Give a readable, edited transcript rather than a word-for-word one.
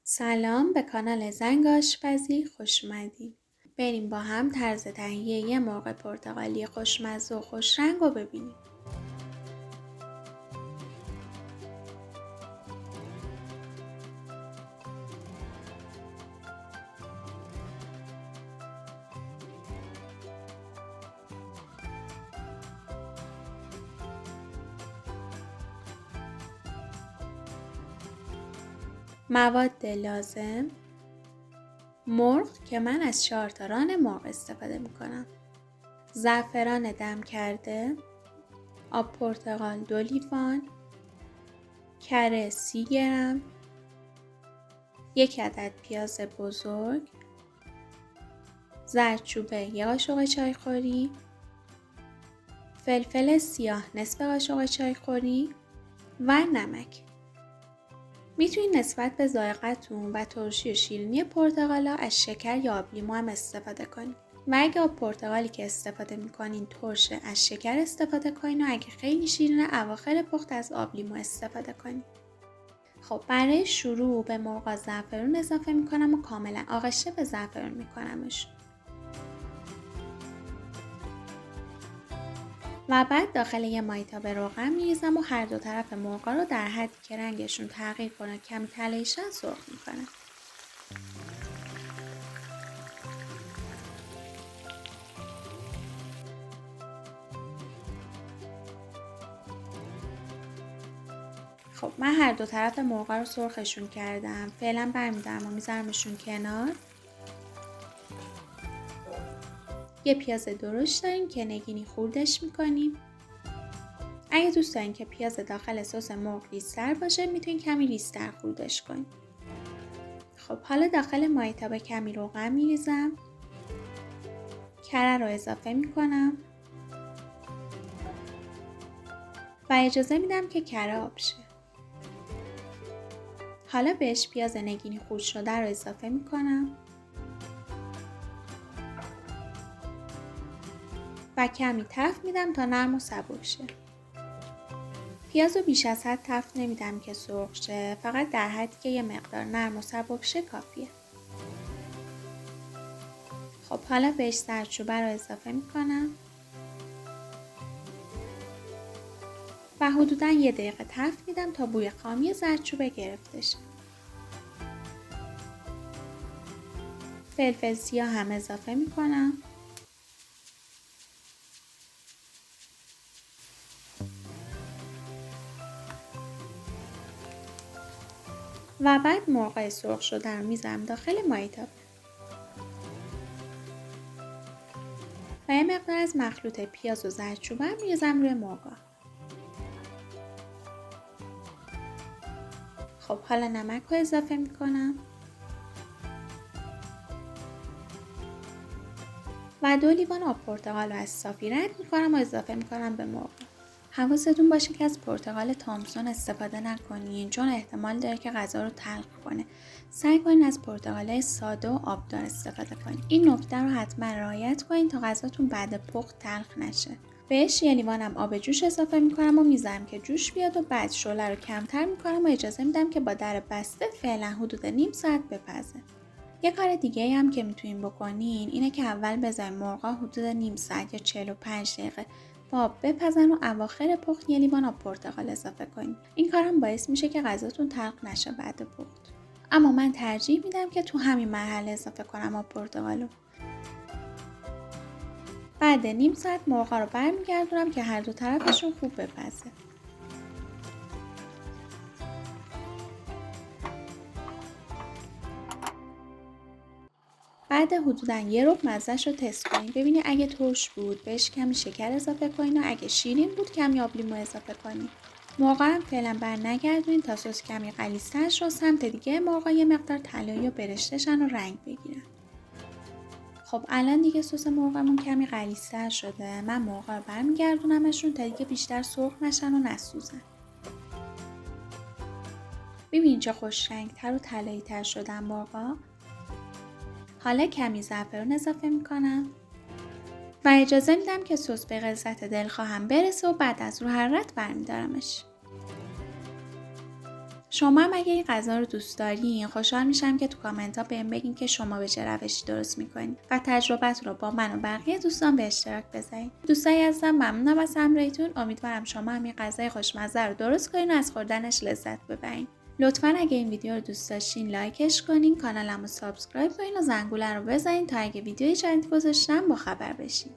سلام، به کانال زنگ آشپزی خوش اومدین. بریم با هم طرز تهیه یه مرغ پرتقالی خوشمزه و خوشرنگ رو ببینیم. مواد لازم: مرغ که من از 4 تا ران مرغ استفاده میکنم، زعفران دم کرده، آب پرتقال 2 لیوان، کره 30 گرم، 1 عدد پیاز بزرگ، زردچوبه 1 قاشق چایخوری، فلفل سیاه نصف قاشق چایخوری و نمک. میتونید نسبت به ذائقه‌تون و ترشی و شیرینی پرتقالا از شکر یا آب لیمو هم استفاده کنید. و اگه آب پرتقالی که استفاده میکنین ترشه، از شکر استفاده کنین و اگه خیلی شیرینه اواخر پخت از آب لیمو استفاده کنین. خب برای شروع به مرغ زعفرون اضافه میکنم و کاملا آغشته به زعفرون میکنمش. و بعد داخل یه مایتابه روغن میریزم و هر دو طرف مرغا رو در حدی که رنگشون تغییر کنه کمی طلایی شن سرخ میکنم. خب من هر دو طرف مرغا رو سرخشون کردم. فعلا برمیدارم و میذارمشون کنار. یه پیاز درشت داریم که نگینی خوردش میکنیم. اگه دوست دارین که پیاز داخل سس مرغ ریزتر باشه میتونین کمی ریزتر خوردش کنین. خب حالا داخل مایتابه کمی روغن میریزم. کره رو اضافه میکنم و اجازه میدم که کره آب شه. حالا بهش پیاز نگینی خورد شده رو اضافه میکنم و کمی تفت میدم تا نرم و سبک شه. پیاز رو بیش از حد تفت نمیدم که سرخ شه، فقط در حدی که یه مقدار نرم و سبک شه کافیه. خب حالا بهش زردچوبه رو اضافه میکنم و حدوداً 1 دقیقه تفت میدم تا بوی خامی زردچوبه گرفته شه. فلفل سیاه هم اضافه میکنم و بعد مرغای سرخ شده رو میذارم داخل مایتابه و یه مقدار از مخلوط پیاز و زردچوبه هم میریزم روی مرغا. خب حالا نمک رو اضافه میکنم و 2 لیوان آب پرتقال رو از صافی رد میکنم و اضافه میکنم به مرغ. حواستون باشه که از پرتقال تامسون استفاده نکنین چون احتمال داره که غذا رو تلخ کنه. سعی کنین از پرتقالای ساده و آبدار استفاده کنین. این نکته رو حتما رعایت کنین تا غذاتون بعد پخت تلخ نشه. بهش 1 لیوانم آب جوش اضافه میکنم و میذارم که جوش بیاد و بعد شعله رو کمتر میکنم و اجازه میدم که با در بسته فعلا حدود نیم ساعت بپزه. یه کار دیگه هم که میتونین بکنین اینه که اول بذارین مرغا حدود نیم ساعت یا 45 دقیقه با آب بپزن و اواخر پخت 1 لیوان آب پرتقال اضافه کنین. این کارم باعث میشه که غذاتون تلخ نشه بعد پخت. اما من ترجیح میدم که تو همین مرحله اضافه کنم آب پرتقالو. بعد نیم ساعت مرغا رو برمیگردونم که هر دو طرفشون خوب بپزه. بعد حدوداً 1 ربع مزه‌ش رو تست کنین. ببینید اگه ترش بود بهش کمی شکر اضافه کنین و اگه شیرین بود کمی آب لیمو اضافه کنین. مرغا هم فعلا برنگردونین تا سس کمی غلیظ‌تر شه و سمت دیگه مرغا یه مقدار طلایی و برشته‌شن و رنگ بگیرن. خب الان دیگه سس مرغمون کمی غلیظ‌تر شده. من مرغا رو برمیگردونمشون تا دیگه بیشتر سرخ نشن و نسوزن. ببین چه خوش رنگ‌تر و طلایی‌تر شدن مرغا. حالا کمی زعفران اضافه میکنم و اجازه میدم که سس به غلظت دلخواهم برسه و بعد از رو حرارت برمیدارمش. شما هم اگه این غذا رو دوست دارین خوشحال میشم که تو کامنت ها بهم بگین که شما به چه روشی درست میکنین و تجربت رو با من و بقیه دوستان به اشتراک بذارین. دوستای عزیزم ممنونم از همراهیتون. امیدوارم شما هم این غذای خوشمزه رو درست کنین و از خوردنش لذت ببرین. لطفاً اگه این ویدیو رو دوست داشتین لایکش کنین، کانالمو سابسکرایب کنین و زنگوله رو بزنین تا اگه ویدیوی جدید گذاشتم با خبر بشین.